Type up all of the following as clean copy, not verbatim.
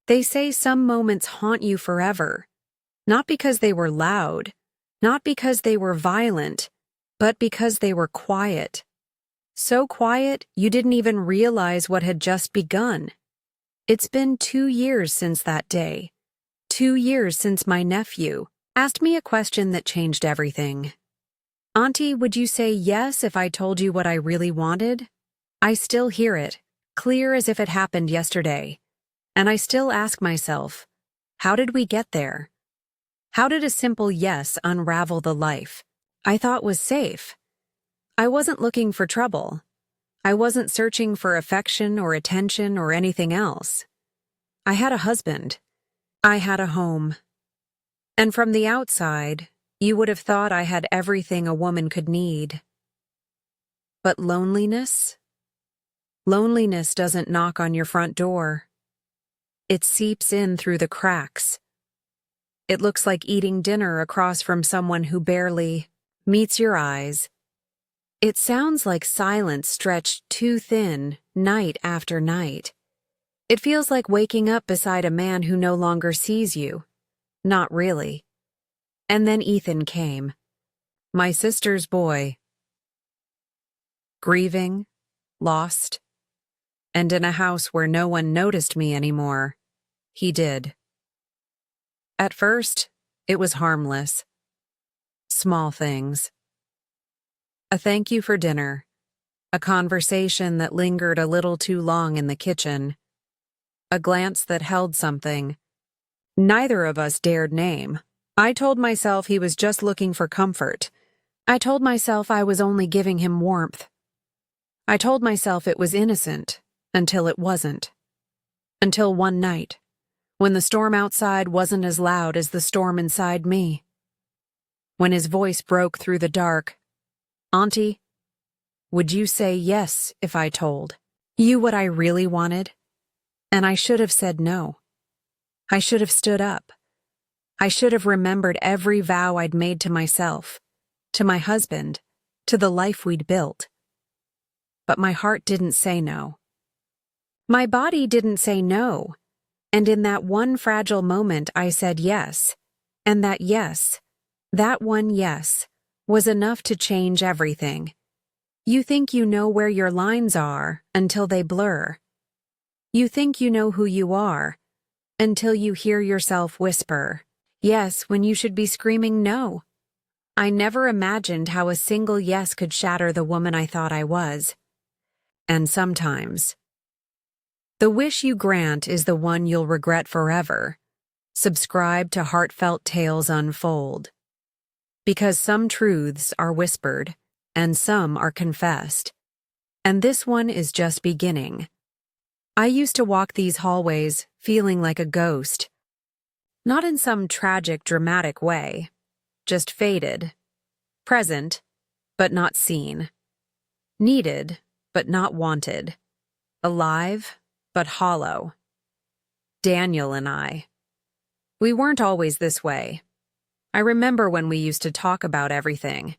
They say some moments haunt you forever, not because they were loud, not because they were violent, but because they were quiet. So quiet you didn't even realize what had just begun. It's been 2 years since that day. 2 years since my nephew asked me a question that changed everything. "Auntie, would you say yes if I told you what I really wanted?" I still hear it, clear as if it happened yesterday. And I still ask myself, how did we get there? How did a simple yes unravel the life I thought was safe? I wasn't looking for trouble. I wasn't searching for affection or attention or anything else. I had a husband. I had a home. And from the outside, you would have thought I had everything a woman could need. But loneliness? Loneliness doesn't knock on your front door. It seeps in through the cracks. It looks like eating dinner across from someone who barely meets your eyes. It sounds like silence stretched too thin, night after night. It feels like waking up beside a man who no longer sees you. Not really. And then Ethan came. My sister's boy. Grieving, lost, and in a house where no one noticed me anymore. He did. At first, it was harmless. Small things. A thank you for dinner. A conversation that lingered a little too long in the kitchen. A glance that held something neither of us dared name. I told myself he was just looking for comfort. I told myself I was only giving him warmth. I told myself it was innocent, until it wasn't. Until one night, when the storm outside wasn't as loud as the storm inside me. When his voice broke through the dark, "Auntie, would you say yes if I told you what I really wanted?" And I should have said no. I should have stood up. I should have remembered every vow I'd made to myself, to my husband, to the life we'd built. But my heart didn't say no. My body didn't say no. And in that one fragile moment, I said yes. And that yes, that one yes, was enough to change everything. You think you know where your lines are until they blur. You think you know who you are until you hear yourself whisper, yes, when you should be screaming no. I never imagined how a single yes could shatter the woman I thought I was. And sometimes, the wish you grant is the one you'll regret forever. Subscribe to Heartfelt Tales Unfold. Because some truths are whispered, and some are confessed. And this one is just beginning. I used to walk these hallways feeling like a ghost. Not in some tragic, dramatic way. Just faded. Present, but not seen. Needed, but not wanted. Alive, but hollow. Daniel and I. We weren't always this way. I remember when we used to talk about everything.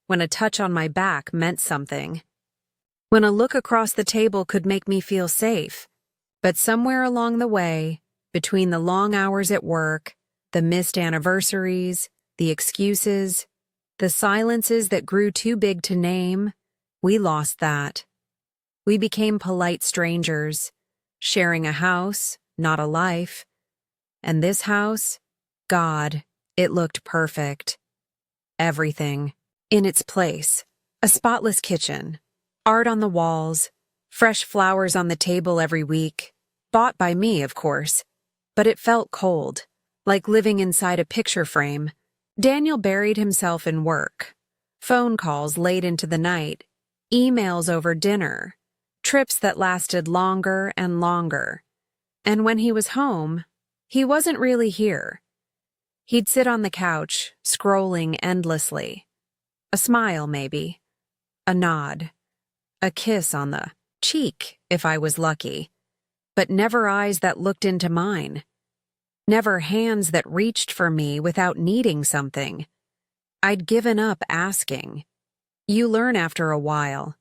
When a touch on my back meant something. When a look across the table could make me feel safe. But somewhere along the way, between the long hours at work, the missed anniversaries, the excuses, the silences that grew too big to name, we lost that. We became polite strangers, sharing a house, not a life. And this house, God, it looked perfect. Everything. In its place. A spotless kitchen. Art on the walls. Fresh flowers on the table every week. Bought by me, of course. But it felt cold. Like living inside a picture frame. Daniel buried himself in work. Phone calls late into the night. Emails over dinner. Trips that lasted longer and longer. And when he was home, he wasn't really here. He'd sit on the couch, scrolling endlessly. A smile, maybe. A nod. A kiss on the cheek, if I was lucky. But never eyes that looked into mine. Never hands that reached for me without needing something. I'd given up asking. You learn after a while.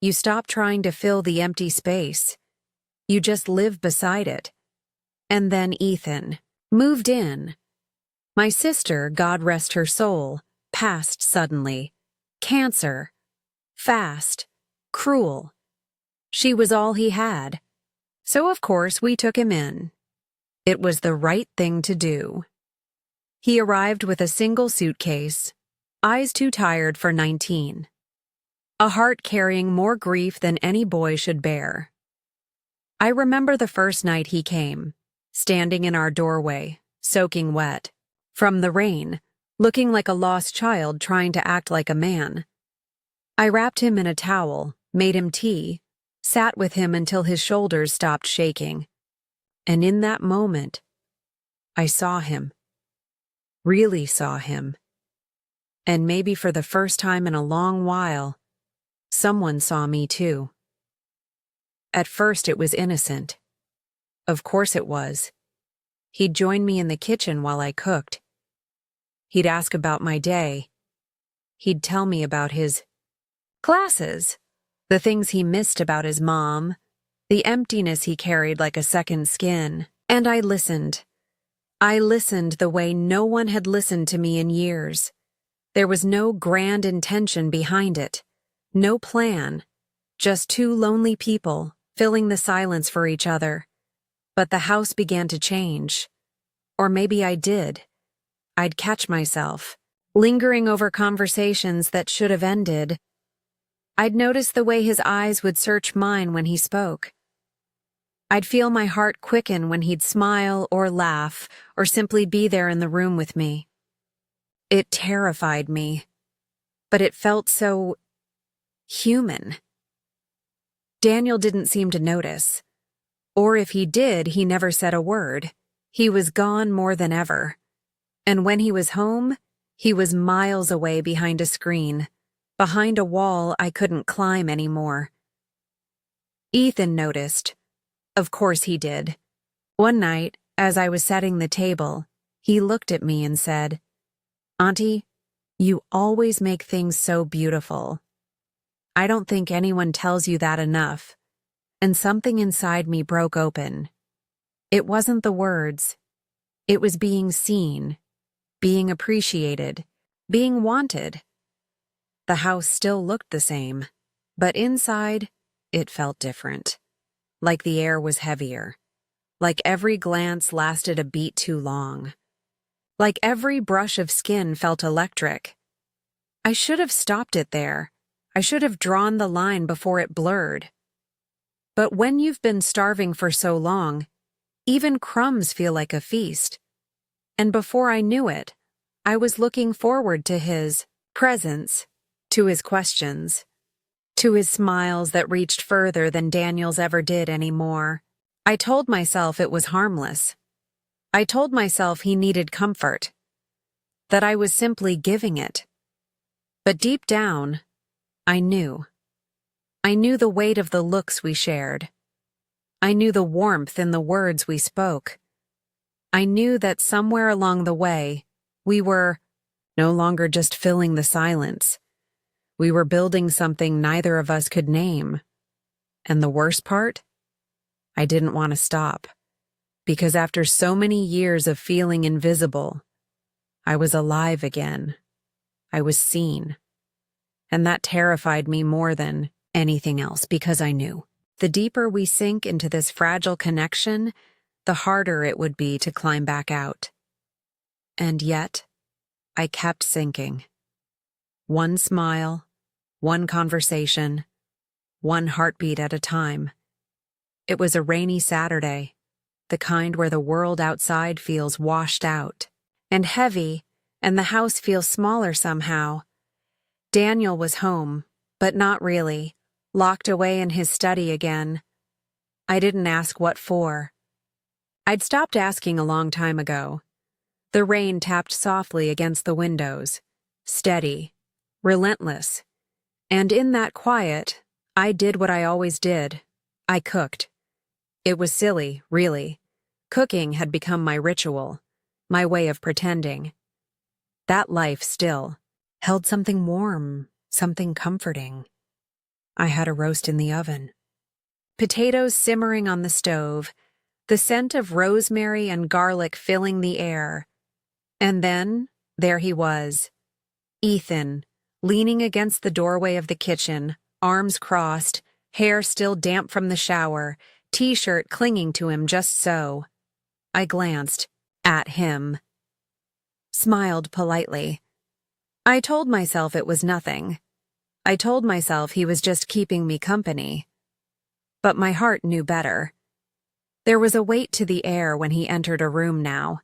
You stop trying to fill the empty space. You just live beside it. And then Ethan moved in. My sister, God rest her soul, passed suddenly. Cancer. Fast. Cruel. She was all he had. So of course we took him in. It was the right thing to do. He arrived with a single suitcase, eyes too tired for 19. A heart carrying more grief than any boy should bear. I remember the first night he came, standing in our doorway, soaking wet, from the rain, looking like a lost child trying to act like a man. I wrapped him in a towel, made him tea, sat with him until his shoulders stopped shaking. And in that moment, I saw him. Really saw him. And maybe for the first time in a long while, someone saw me too. At first it was innocent. Of course it was. He'd join me in the kitchen while I cooked. He'd ask about my day. He'd tell me about his classes, the things he missed about his mom, the emptiness he carried like a second skin. And I listened. I listened the way no one had listened to me in years. There was no grand intention behind it, no plan, just two lonely people filling the silence for each other. But the house began to change. Or maybe I did. I'd catch myself, lingering over conversations that should have ended. I'd notice the way his eyes would search mine when he spoke. I'd feel my heart quicken when he'd smile or laugh or simply be there in the room with me. It terrified me, but it felt so human. Daniel didn't seem to notice. Or if he did, he never said a word. He was gone more than ever. And when he was home, he was miles away behind a screen, behind a wall I couldn't climb anymore. Ethan noticed. Of course he did. One night, as I was setting the table, he looked at me and said, "Auntie, you always make things so beautiful. I don't think anyone tells you that enough." And something inside me broke open. It wasn't the words. It was being seen, being appreciated, being wanted. The house still looked the same, but inside, it felt different. Like the air was heavier. Like every glance lasted a beat too long. Like every brush of skin felt electric. I should have stopped it there. I should have drawn the line before it blurred. But when you've been starving for so long, even crumbs feel like a feast. And before I knew it, I was looking forward to his presence, to his questions, to his smiles that reached further than Daniel's ever did anymore. I told myself it was harmless. I told myself he needed comfort, that I was simply giving it. But deep down, I knew. I knew the weight of the looks we shared. I knew the warmth in the words we spoke. I knew that somewhere along the way, we were no longer just filling the silence. We were building something neither of us could name. And the worst part? I didn't want to stop. Because after so many years of feeling invisible, I was alive again. I was seen. And that terrified me more than anything else because I knew. The deeper we sink into this fragile connection, the harder it would be to climb back out. And yet, I kept sinking. One smile, one conversation, one heartbeat at a time. It was a rainy Saturday, the kind where the world outside feels washed out and heavy, and the house feels smaller somehow. Daniel was home, but not really, locked away in his study again. I didn't ask what for. I'd stopped asking a long time ago. The rain tapped softly against the windows, steady, relentless. And in that quiet, I did what I always did. I cooked. It was silly, really. Cooking had become my ritual, my way of pretending. That life still held something warm, something comforting. I had a roast in the oven. Potatoes simmering on the stove, the scent of rosemary and garlic filling the air. And then, there he was, Ethan, leaning against the doorway of the kitchen, arms crossed, hair still damp from the shower, t-shirt clinging to him just so. I glanced at him, smiled politely. I told myself it was nothing. I told myself he was just keeping me company. But my heart knew better. There was a weight to the air when he entered a room now,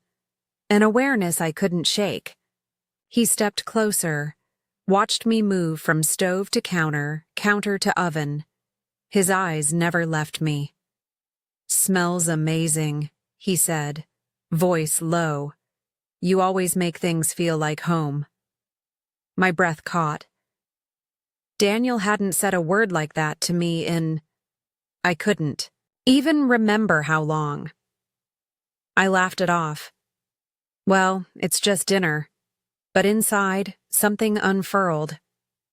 an awareness I couldn't shake. He stepped closer, watched me move from stove to counter, counter to oven. His eyes never left me. "Smells amazing," he said, voice low. "You always make things feel like home." My breath caught. Daniel hadn't said a word like that to me I couldn't even remember how long. I laughed it off. Well, it's just dinner. But inside, something unfurled,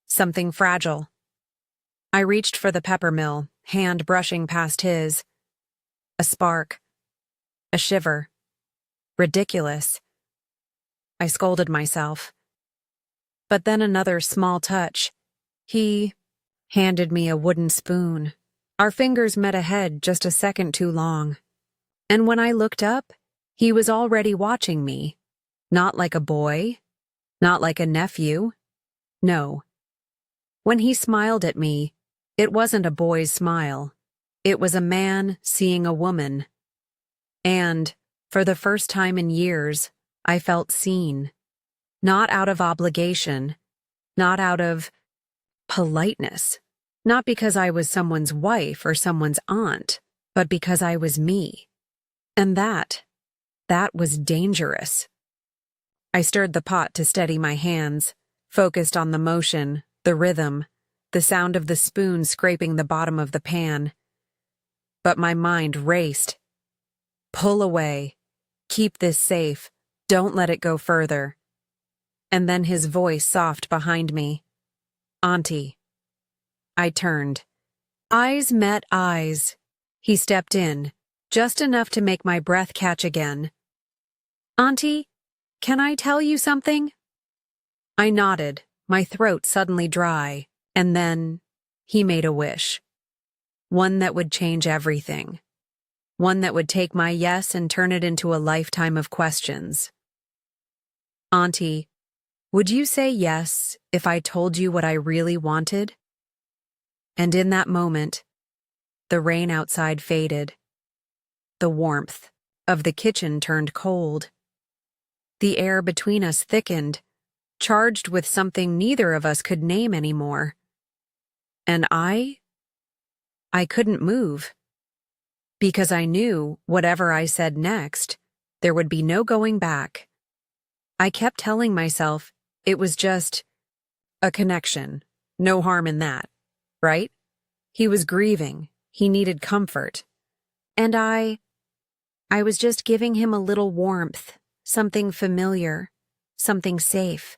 something fragile. I reached for the peppermill, hand brushing past his. A spark. A shiver. Ridiculous. I scolded myself. But then another small touch. He handed me a wooden spoon. Our fingers met ahead just a second too long. And when I looked up, he was already watching me. Not like a boy, not like a nephew. No. When he smiled at me, it wasn't a boy's smile. It was a man seeing a woman. And, for the first time in years, I felt seen. Not out of obligation, not out of politeness, not because I was someone's wife or someone's aunt, but because I was me. And that was dangerous. I stirred the pot to steady my hands, focused on the motion, the rhythm, the sound of the spoon scraping the bottom of the pan. But my mind raced. Pull away. Keep this safe. Don't let it go further. And then his voice soft behind me. "Auntie." I turned. Eyes met eyes. He stepped in, just enough to make my breath catch again. "Auntie, can I tell you something?" I nodded, my throat suddenly dry, and then he made a wish. One that would change everything. One that would take my yes and turn it into a lifetime of questions. "Auntie, would you say yes if I told you what I really wanted?" And in that moment, the rain outside faded. The warmth of the kitchen turned cold. The air between us thickened, charged with something neither of us could name anymore. And I couldn't move. Because I knew whatever I said next, there would be no going back. I kept telling myself it was just a connection, no harm in that. Right? He was grieving. He needed comfort. And I was just giving him a little warmth, something familiar, something safe.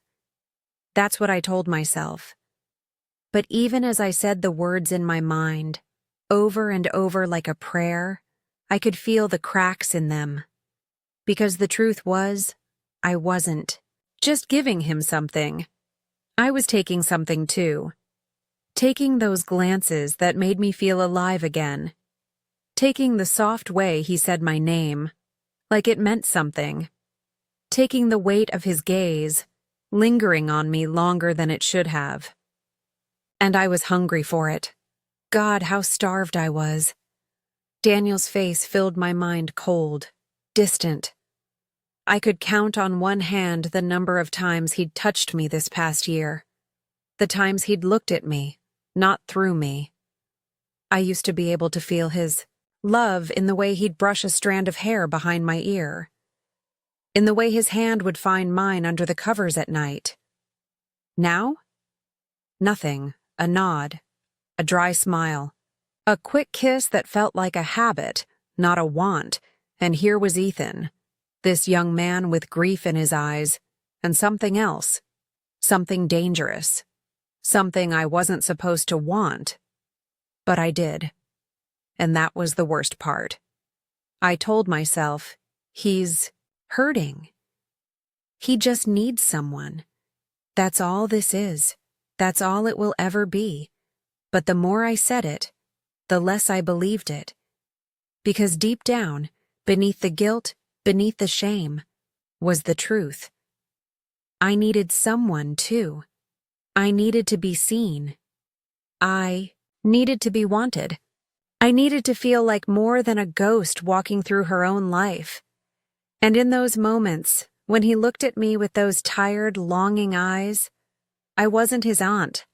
That's what I told myself. But even as I said the words in my mind, over and over like a prayer, I could feel the cracks in them. Because the truth was, I wasn't just giving him something. I was taking something too. Taking those glances that made me feel alive again. Taking the soft way he said my name, like it meant something. Taking the weight of his gaze, lingering on me longer than it should have. And I was hungry for it. God, how starved I was. Daniel's face filled my mind cold, distant. I could count on one hand the number of times he'd touched me this past year. The times he'd looked at me. Not through me. I used to be able to feel his love in the way he'd brush a strand of hair behind my ear, in the way his hand would find mine under the covers at night. Now? Nothing. A nod. A dry smile. A quick kiss that felt like a habit, not a want, and here was Ethan, this young man with grief in his eyes, and something else. Something dangerous. Something I wasn't supposed to want, but I did. And that was the worst part. I told myself, he's hurting. He just needs someone. That's all this is. That's all it will ever be. But the more I said it, the less I believed it. Because deep down, beneath the guilt, beneath the shame, was the truth. I needed someone, too. I needed to be seen. I needed to be wanted. I needed to feel like more than a ghost walking through her own life. And in those moments, when he looked at me with those tired, longing eyes, I wasn't his aunt.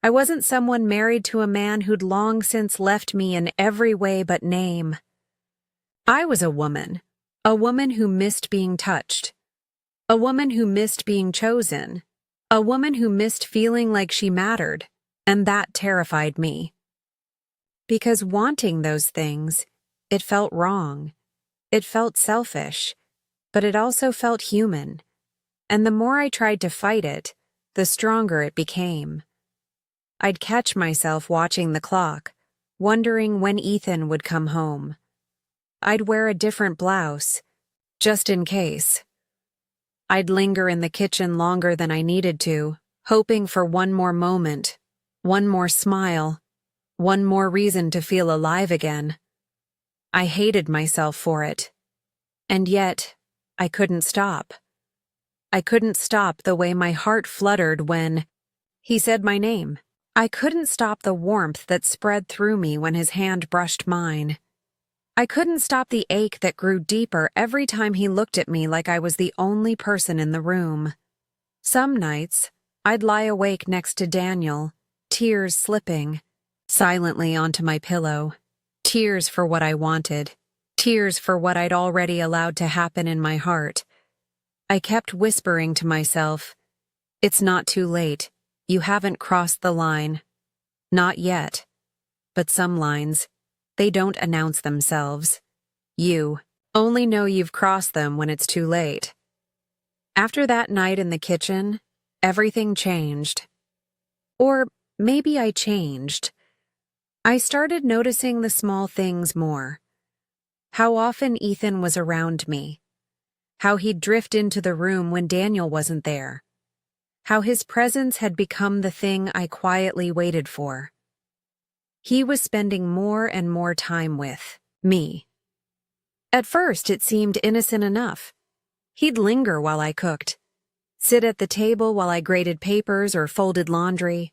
I wasn't someone married to a man who'd long since left me in every way but name. I was a woman who missed being touched, a woman who missed being chosen, a woman who missed feeling like she mattered, and that terrified me. Because wanting those things, it felt wrong. It felt selfish, but it also felt human. And the more I tried to fight it, the stronger it became. I'd catch myself watching the clock, wondering when Ethan would come home. I'd wear a different blouse, just in case. I'd linger in the kitchen longer than I needed to, hoping for one more moment, one more smile, one more reason to feel alive again. I hated myself for it. And yet, I couldn't stop. I couldn't stop the way my heart fluttered when he said my name. I couldn't stop the warmth that spread through me when his hand brushed mine. I couldn't stop the ache that grew deeper every time he looked at me like I was the only person in the room. Some nights, I'd lie awake next to Daniel, tears slipping silently onto my pillow. Tears for what I wanted. Tears for what I'd already allowed to happen in my heart. I kept whispering to myself, "It's not too late. You haven't crossed the line." Not yet. But some lines, they don't announce themselves. You only know you've crossed them when it's too late. After that night in the kitchen, everything changed. Or maybe I changed. I started noticing the small things more. How often Ethan was around me. How he'd drift into the room when Daniel wasn't there. How his presence had become the thing I quietly waited for. He was spending more and more time with me. At first, it seemed innocent enough. He'd linger while I cooked, sit at the table while I graded papers or folded laundry,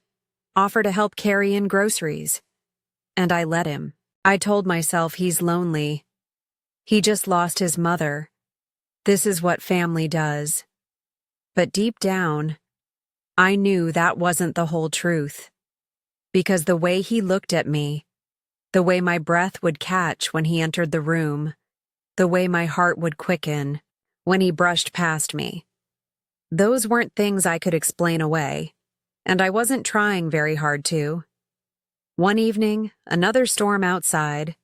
offer to help carry in groceries. And I let him. I told myself he's lonely. He just lost his mother. This is what family does. But deep down, I knew that wasn't the whole truth. Because the way he looked at me, the way my breath would catch when he entered the room, the way my heart would quicken when he brushed past me, those weren't things I could explain away, and I wasn't trying very hard to. One evening, another storm outside,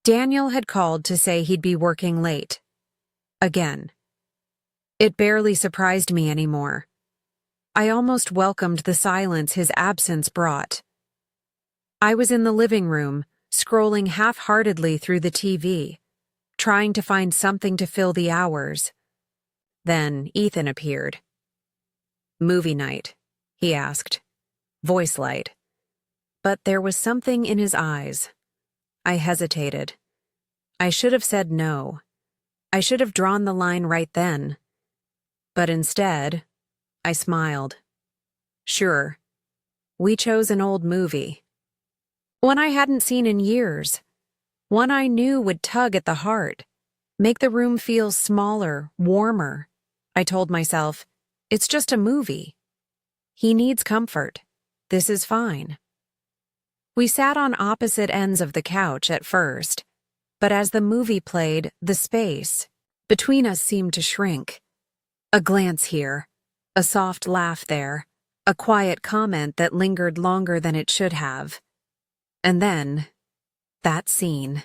Daniel had called to say he'd be working late. Again. It barely surprised me anymore. I almost welcomed the silence his absence brought. I was in the living room, scrolling half-heartedly through the TV, trying to find something to fill the hours. Then Ethan appeared. "Movie night?" he asked, voice light. But there was something in his eyes. I hesitated. I should have said no. I should have drawn the line right then. But instead, I smiled. Sure. We chose an old movie. One I hadn't seen in years. One I knew would tug at the heart, make the room feel smaller, warmer. I told myself, it's just a movie. He needs comfort. This is fine. We sat on opposite ends of the couch at first, but as the movie played, the space between us seemed to shrink. A glance here, a soft laugh there, a quiet comment that lingered longer than it should have. And then, that scene.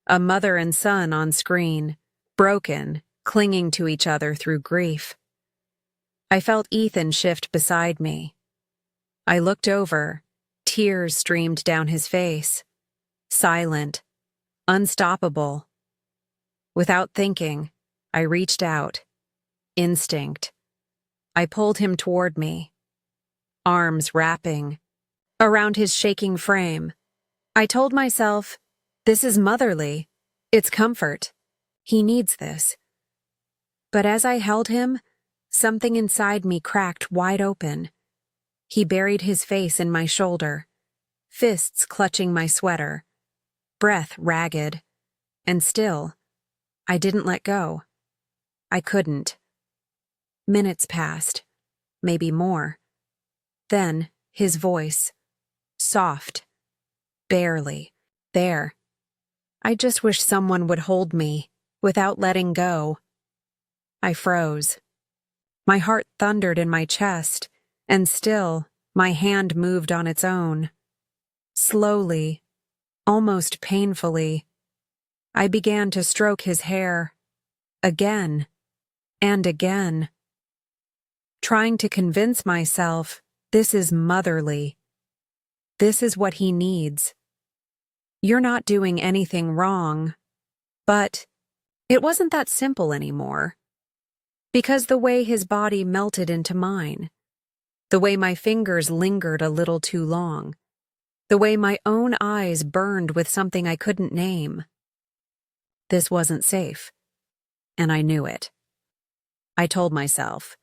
A mother and son on screen, broken, clinging to each other through grief. I felt Ethan shift beside me. I looked over. Tears streamed down his face. Silent, unstoppable. Without thinking, I reached out. Instinct. I pulled him toward me, arms wrapping around his shaking frame. I told myself, this is motherly. It's comfort. He needs this. But as I held him, something inside me cracked wide open. He buried his face in my shoulder, fists clutching my sweater, breath ragged, and still, I didn't let go. I couldn't. Minutes passed, maybe more. Then, his voice, soft, barely, there. I just wish someone would hold me, without letting go. I froze. My heart thundered in my chest, and still, my hand moved on its own. Slowly, almost painfully, I began to stroke his hair, again and again, trying to convince myself this is motherly. This is what he needs. You're not doing anything wrong. But it wasn't that simple anymore. Because the way his body melted into mine, the way my fingers lingered a little too long, the way my own eyes burned with something I couldn't name. This wasn't safe, and I knew it. I told myself,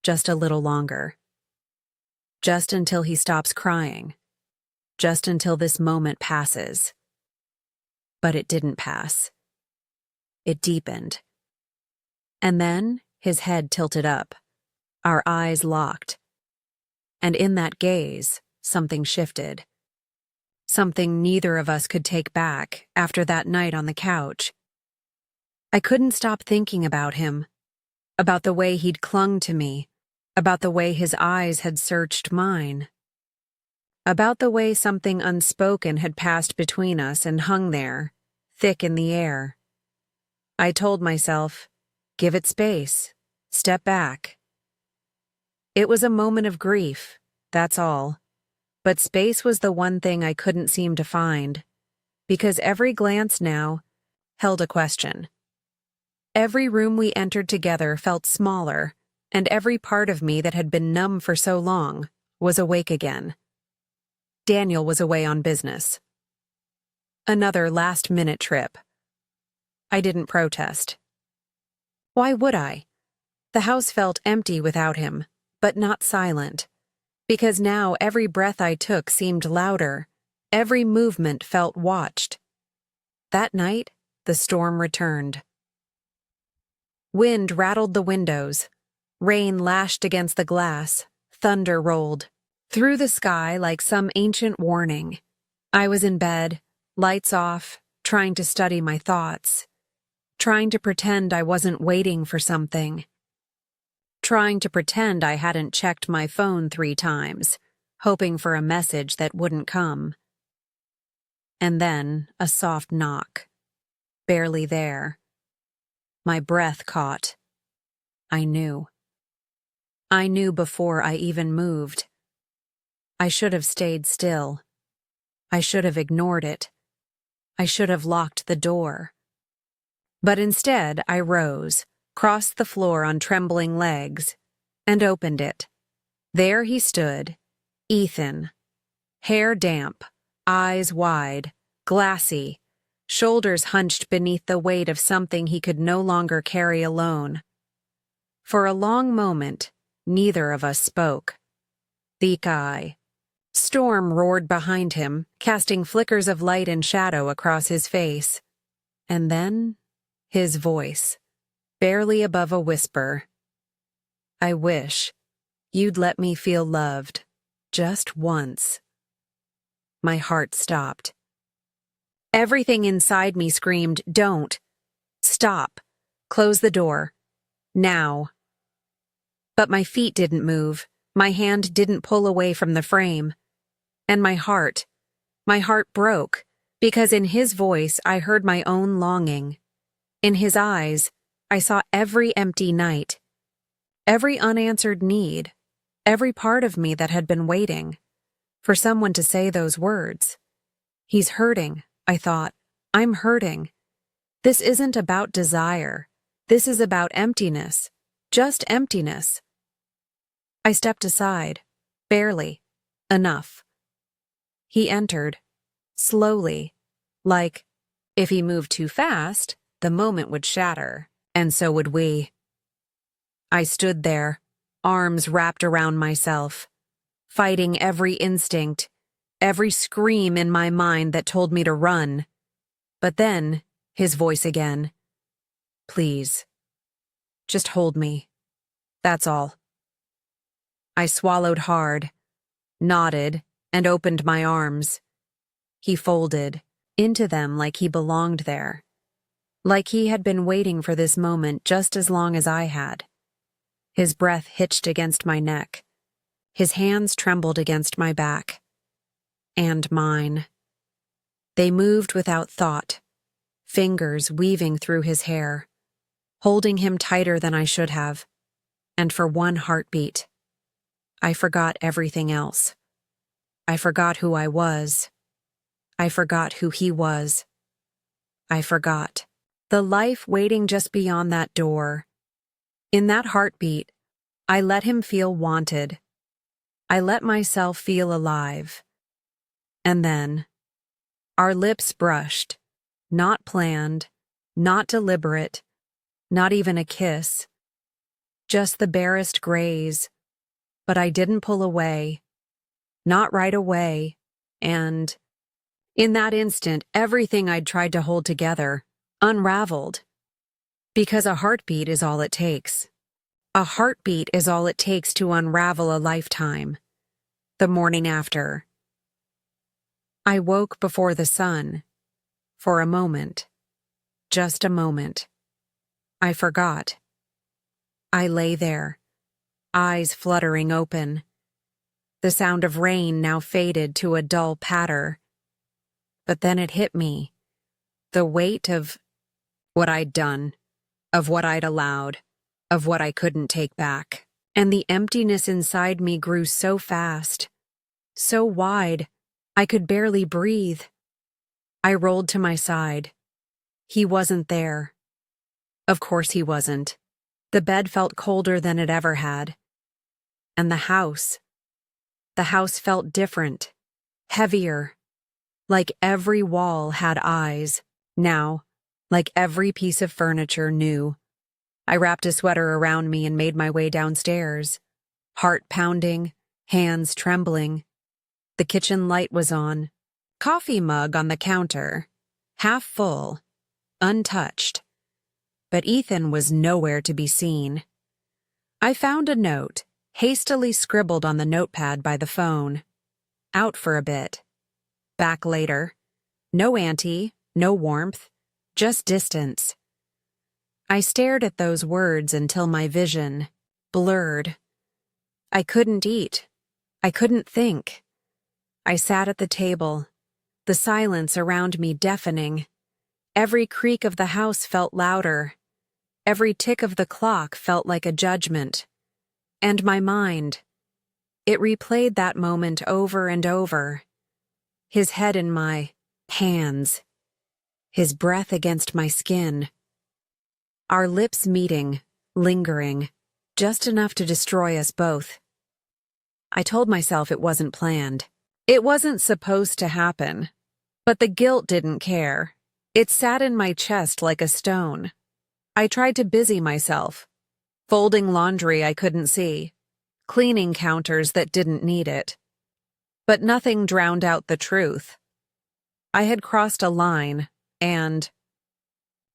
just a little longer. Just until he stops crying. Just until this moment passes. But it didn't pass. It deepened. And then his head tilted up, our eyes locked. And in that gaze, something shifted. Something neither of us could take back after that night on the couch. I couldn't stop thinking about him, about the way he'd clung to me, about the way his eyes had searched mine, about the way something unspoken had passed between us and hung there, thick in the air. I told myself, give it space, step back. It was a moment of grief, that's all. But space was the one thing I couldn't seem to find, because every glance now held a question. Every room we entered together felt smaller, and every part of me that had been numb for so long was awake again. Daniel was away on business. Another last-minute trip. I didn't protest. Why would I? The house felt empty without him, but not silent, because now every breath I took seemed louder, every movement felt watched. That night, the storm returned. Wind rattled the windows, rain lashed against the glass, thunder rolled through the sky like some ancient warning. I was in bed, lights off, trying to study my thoughts, trying to pretend I wasn't waiting for something, trying to pretend I hadn't checked my phone 3 times, hoping for a message that wouldn't come. And then a soft knock, barely there. My breath caught. I knew. I knew before I even moved. I should have stayed still. I should have ignored it. I should have locked the door. But instead, I rose, crossed the floor on trembling legs, and opened it. There he stood, Ethan. Hair damp, eyes wide, glassy, shoulders hunched beneath the weight of something he could no longer carry alone. For a long moment, neither of us spoke. Thick eye. Storm roared behind him, casting flickers of light and shadow across his face. And then, his voice, barely above a whisper. I wish you'd let me feel loved, just once. My heart stopped. Everything inside me screamed, don't. Stop. Close the door. Now. But my feet didn't move. My hand didn't pull away from the frame. And my heart broke, because in his voice I heard my own longing. In his eyes, I saw every empty night, every unanswered need, every part of me that had been waiting for someone to say those words. He's hurting, I thought, I'm hurting. This isn't about desire. This is about emptiness. Just emptiness. I stepped aside. Barely. Enough. He entered. Slowly. Like, if he moved too fast, the moment would shatter, and so would we. I stood there, arms wrapped around myself, fighting every instinct, every scream in my mind that told me to run. But then, his voice again. Please. Just hold me. That's all. I swallowed hard, nodded, and opened my arms. He folded into them like he belonged there, like he had been waiting for this moment just as long as I had. His breath hitched against my neck. His hands trembled against my back. And mine. They moved without thought, fingers weaving through his hair, holding him tighter than I should have. And for one heartbeat, I forgot everything else. I forgot who I was. I forgot who he was. I forgot the life waiting just beyond that door. In that heartbeat, I let him feel wanted. I let myself feel alive. And then, our lips brushed, not planned, not deliberate, not even a kiss, just the barest graze. But I didn't pull away, not right away, and in that instant, everything I'd tried to hold together unraveled. Because a heartbeat is all it takes. A heartbeat is all it takes to unravel a lifetime. The morning after. I woke before the sun. For a moment. Just a moment. I forgot. I lay there, eyes fluttering open. The sound of rain now faded to a dull patter. But then it hit me. The weight of what I'd done, of what I'd allowed, of what I couldn't take back. And the emptiness inside me grew so fast, so wide, I could barely breathe. I rolled to my side. He wasn't there. Of course he wasn't. The bed felt colder than it ever had. And the house felt different, heavier. Like every wall had eyes, now, like every piece of furniture knew. I wrapped a sweater around me and made my way downstairs, heart pounding, hands trembling. The kitchen light was on, coffee mug on the counter, half full, untouched. But Ethan was nowhere to be seen. I found a note, hastily scribbled on the notepad by the phone. Out for a bit. Back later. No auntie, no warmth, just distance. I stared at those words until my vision blurred. I couldn't eat. I couldn't think. I sat at the table, the silence around me deafening. Every creak of the house felt louder. Every tick of the clock felt like a judgment. And my mind, it replayed that moment over and over. His head in my hands, his breath against my skin. Our lips meeting, lingering, just enough to destroy us both. I told myself it wasn't planned. It wasn't supposed to happen. But the guilt didn't care. It sat in my chest like a stone. I tried to busy myself, folding laundry I couldn't see, cleaning counters that didn't need it. But nothing drowned out the truth. I had crossed a line, and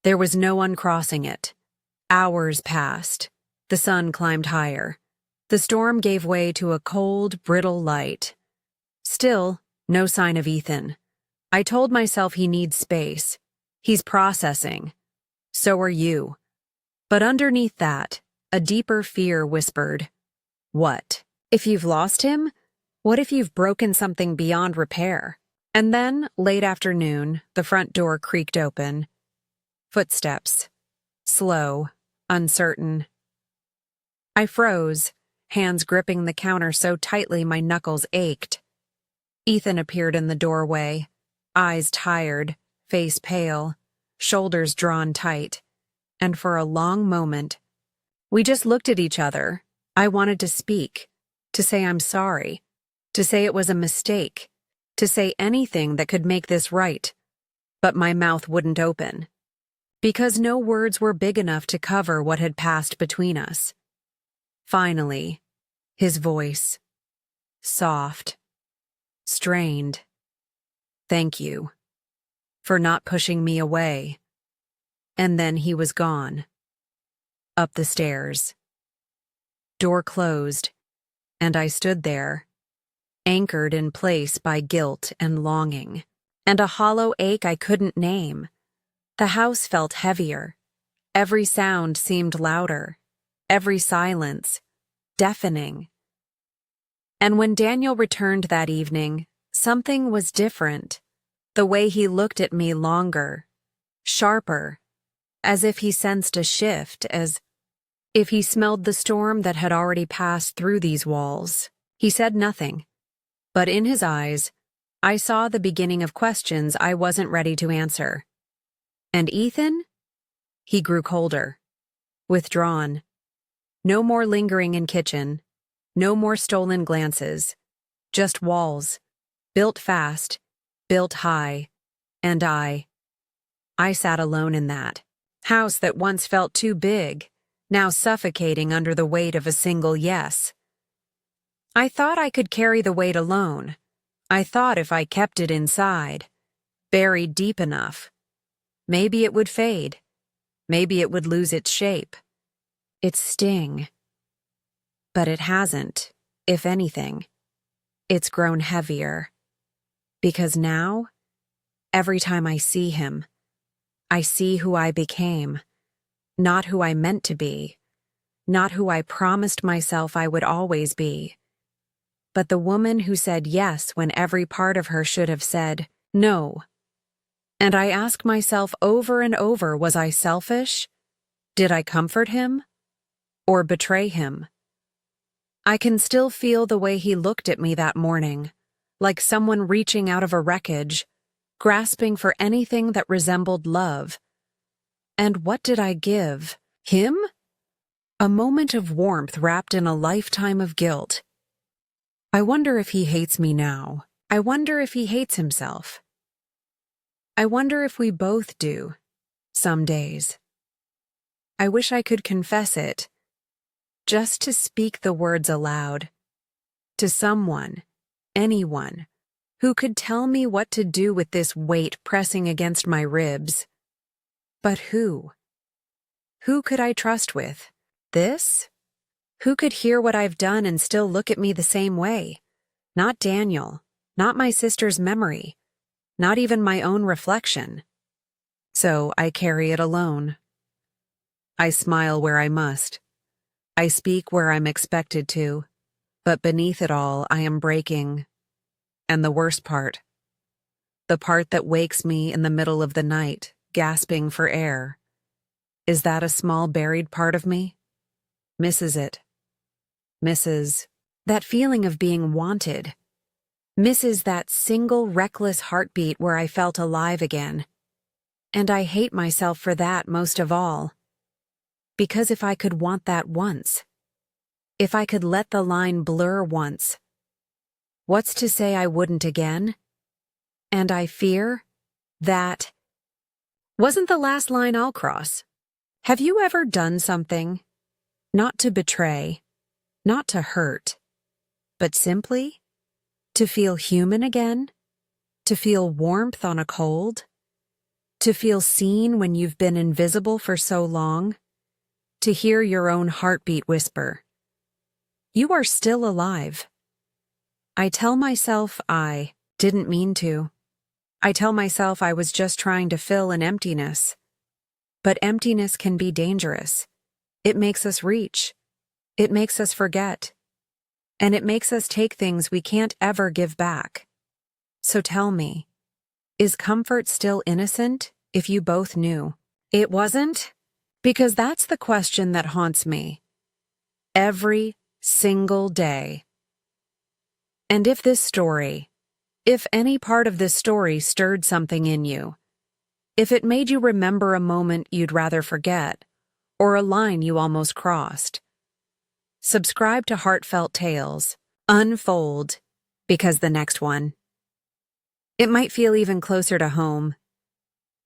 there was no uncrossing it. Hours passed. The sun climbed higher. The storm gave way to a cold, brittle light. Still, no sign of Ethan. I told myself he needs space. He's processing. So are you. But underneath that, a deeper fear whispered, what? If you've lost him? What if you've broken something beyond repair? And then, late afternoon, the front door creaked open. Footsteps. Slow, uncertain. I froze, hands gripping the counter so tightly my knuckles ached. Ethan appeared in the doorway, eyes tired, face pale, shoulders drawn tight, and for a long moment, we just looked at each other. I wanted to speak, to say I'm sorry, to say it was a mistake, to say anything that could make this right, but my mouth wouldn't open, because no words were big enough to cover what had passed between us. Finally, his voice, soft, strained. "Thank you for not pushing me away." And then he was gone. Up the stairs. Door closed, and I stood there, anchored in place by guilt and longing, and a hollow ache I couldn't name. The house felt heavier. Every sound seemed louder, every silence deafening. And when Daniel returned that evening, something was different. The way he looked at me longer, sharper, as if he sensed a shift, as if he smelled the storm that had already passed through these walls. He said nothing, but in his eyes, I saw the beginning of questions I wasn't ready to answer. And Ethan? He grew colder, withdrawn. No more lingering in kitchen, no more stolen glances, just walls, built fast, built high, and I sat alone in that house that once felt too big, now suffocating under the weight of a single yes. I thought I could carry the weight alone. I thought if I kept it inside, buried deep enough, maybe it would fade. Maybe it would lose its shape, its sting. But it hasn't, if anything. It's grown heavier. Because now, every time I see him, I see who I became, not who I meant to be, not who I promised myself I would always be, but the woman who said yes when every part of her should have said no. And I ask myself over and over, was I selfish? Did I comfort him? Or betray him? I can still feel the way he looked at me that morning, like someone reaching out of a wreckage, grasping for anything that resembled love. And what did I give? Him? A moment of warmth wrapped in a lifetime of guilt. I wonder if he hates me now. I wonder if he hates himself. I wonder if we both do, some days. I wish I could confess it, just to speak the words aloud, to someone, anyone, who could tell me what to do with this weight pressing against my ribs. But who? Who could I trust with? This? Who could hear what I've done and still look at me the same way? Not Daniel, not my sister's memory, not even my own reflection. So I carry it alone. I smile where I must. I speak where I'm expected to, but beneath it all I am breaking. And the worst part, the part that wakes me in the middle of the night, gasping for air, is that a small buried part of me? Misses it. Misses that feeling of being wanted. Misses that single reckless heartbeat where I felt alive again. And I hate myself for that most of all. Because if I could want that once, if I could let the line blur once, what's to say I wouldn't again? And I fear that wasn't the last line I'll cross. Have you ever done something, not to betray, not to hurt, but simply to feel human again? To feel warmth on a cold? To feel seen when you've been invisible for so long? To hear your own heartbeat whisper, "You are still alive." I tell myself I didn't mean to. I tell myself I was just trying to fill an emptiness. But emptiness can be dangerous. It makes us reach. It makes us forget. And it makes us take things we can't ever give back. So tell me, is comfort still innocent if you both knew it wasn't? Because that's the question that haunts me every single day. And if this story, if any part of this story stirred something in you, If it made you remember a moment you'd rather forget, or a line you almost crossed. Subscribe to Heartfelt Tales. Unfold, because the next one. It might feel even closer to home.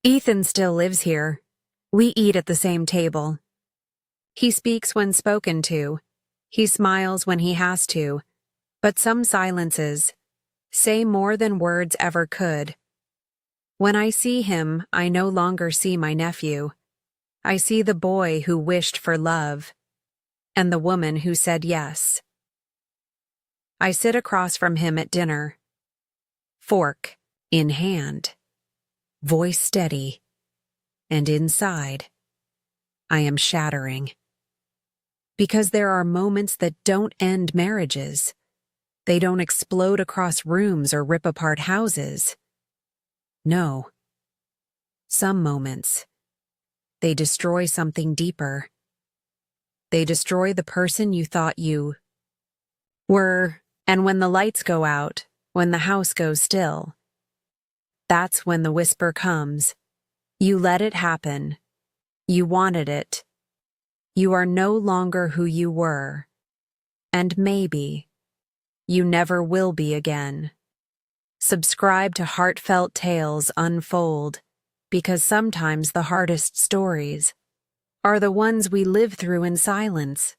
Ethan still lives here. We eat at the same table. He speaks when spoken to. He smiles when he has to. But some silences say more than words ever could. When I see him, I no longer see my nephew. I see the boy who wished for love, and the woman who said yes. I sit across from him at dinner, fork in hand, voice steady, and inside, I am shattering. Because there are moments that don't end marriages. They don't explode across rooms or rip apart houses. No. Some moments, they destroy something deeper. They destroy the person you thought you were, and when the lights go out, when the house goes still, that's when the whisper comes. You let it happen. You wanted it. You are no longer who you were. And maybe you never will be again. Subscribe to Heartfelt Tales Unfold, because sometimes the hardest stories are the ones we live through in silence.